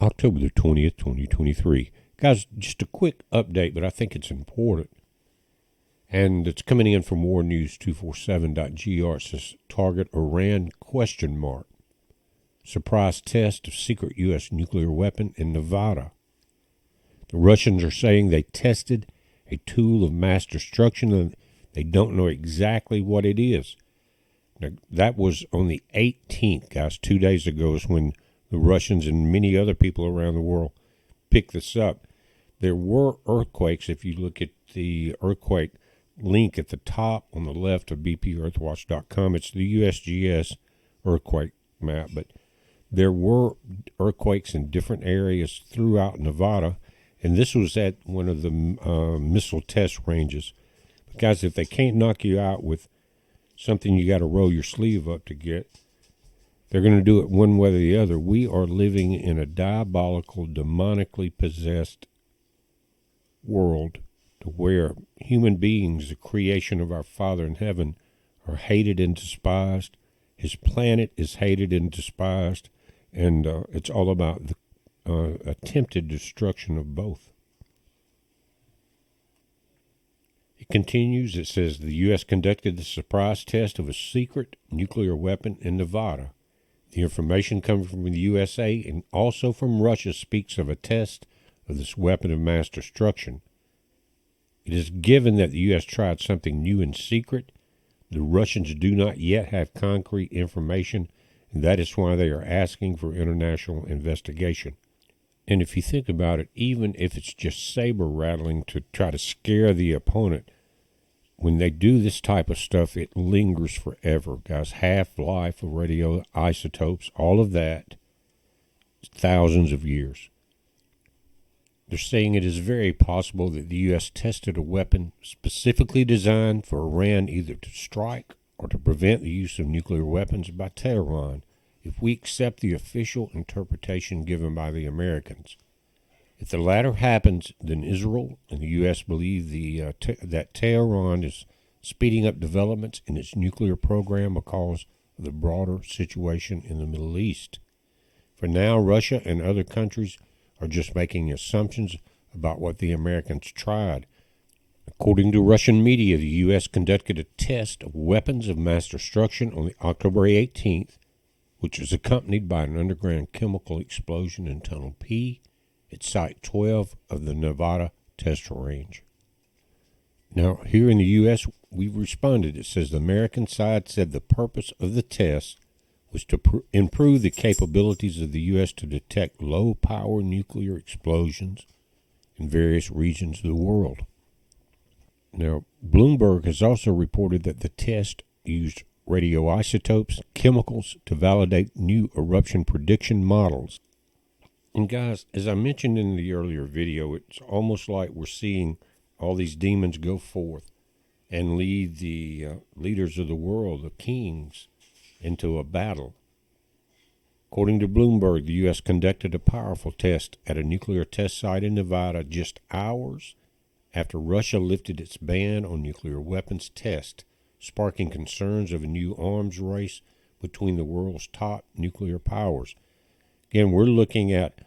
October the 20th, 2023. Guys, just a quick update, but I think it's important. And it's coming in from warnews247.gr. It says, target Iran ? Surprise test of secret U.S. nuclear weapon in Nevada. The Russians are saying they tested a tool of mass destruction and they don't know exactly what it is. Now, that was on the 18th, guys. 2 days ago is when the Russians and many other people around the world picked this up. There were earthquakes. If you look at the earthquake link at the top on the left of bpearthwatch.com, it's the USGS earthquake map. But there were earthquakes in different areas throughout Nevada, and this was at one of the missile test ranges. But guys, if they can't knock you out with something you got to roll your sleeve up to get, they're going to do it one way or the other. We are living in a diabolical, demonically possessed world to where human beings, the creation of our Father in heaven, are hated and despised. His planet is hated and despised, and it's all about the attempted destruction of both. It continues, it says, the U.S. conducted the surprise test of a secret nuclear weapon in Nevada. The information coming from the USA and also from Russia speaks of a test of this weapon of mass destruction. It is given that the U.S. tried something new in secret. The Russians do not yet have concrete information, and that is why they are asking for international investigation. And if you think about it, even if it's just saber rattling to try to scare the opponent, when they do this type of stuff, it lingers forever, guys. Half-life of radioisotopes, all of that, thousands of years. They're saying it is very possible that the U.S. tested a weapon specifically designed for Iran either to strike or to prevent the use of nuclear weapons by Tehran, if we accept the official interpretation given by the Americans. If the latter happens, then Israel and the U.S. believe that Tehran is speeding up developments in its nuclear program because of the broader situation in the Middle East. For now, Russia and other countries are just making assumptions about what the Americans tried. According to Russian media, the U.S. conducted a test of weapons of mass destruction on October 18th, which was accompanied by an underground chemical explosion in Tunnel P at Site 12 of the Nevada test range. Now, here in the U.S., we've responded. It says the American side said the purpose of the test was to improve the capabilities of the U.S. to detect low-power nuclear explosions in various regions of the world. Now, Bloomberg has also reported that the test used radioisotopes, chemicals to validate new eruption prediction models. And guys, as I mentioned in the earlier video, it's almost like we're seeing all these demons go forth and lead the leaders of the world, the kings, into a battle. According to Bloomberg, the U.S. conducted a powerful test at a nuclear test site in Nevada just hours after Russia lifted its ban on nuclear weapons tests, sparking concerns of a new arms race between the world's top nuclear powers. Again, we're looking at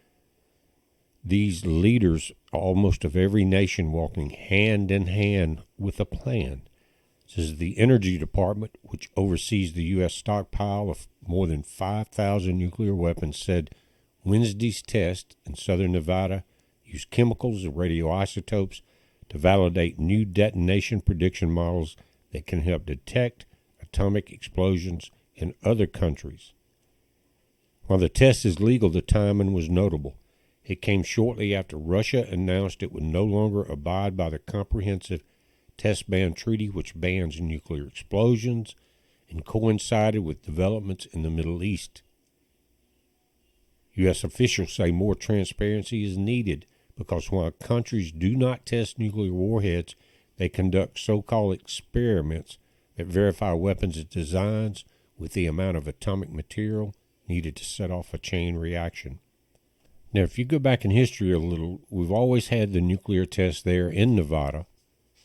these leaders, almost of every nation, walking hand in hand with a plan. It says the Energy Department, which oversees the U.S. stockpile of more than 5,000 nuclear weapons, said Wednesday's test in southern Nevada used chemicals and radioisotopes to validate new detonation prediction models that can help detect atomic explosions in other countries. While the test is legal, the timing was notable. It came shortly after Russia announced it would no longer abide by the Comprehensive Test Ban Treaty, which bans nuclear explosions, and coincided with developments in the Middle East. U.S. officials say more transparency is needed because while countries do not test nuclear warheads, they conduct so-called experiments that verify weapons designs with the amount of atomic material needed to set off a chain reaction. Now, if you go back in history a little, we've always had the nuclear test there in Nevada,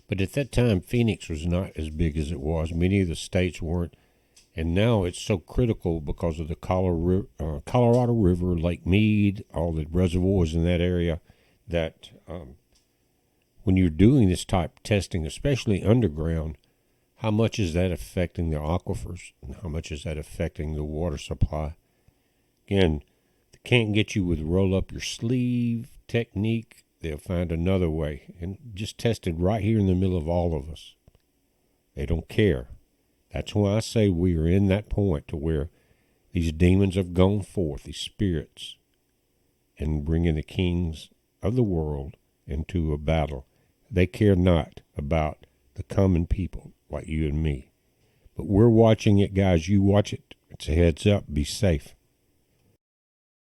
but at that time, Phoenix was not as big as it was. Many of the states weren't And now it's so critical because of the Colorado River, Lake Mead, all the reservoirs in that area, that when you're doing this type of testing, especially underground, how much is that affecting the aquifers, and how much is that affecting the water supply? Again, they can't get you with roll up your sleeve technique. They'll find another way, and just tested right here in the middle of all of us. They don't care. That's why I say we are in that point to where these demons have gone forth, these spirits, and bringing the kings of the world into a battle. They care not about the common people like you and me. But we're watching it, guys. You watch it. It's a heads up. Be safe.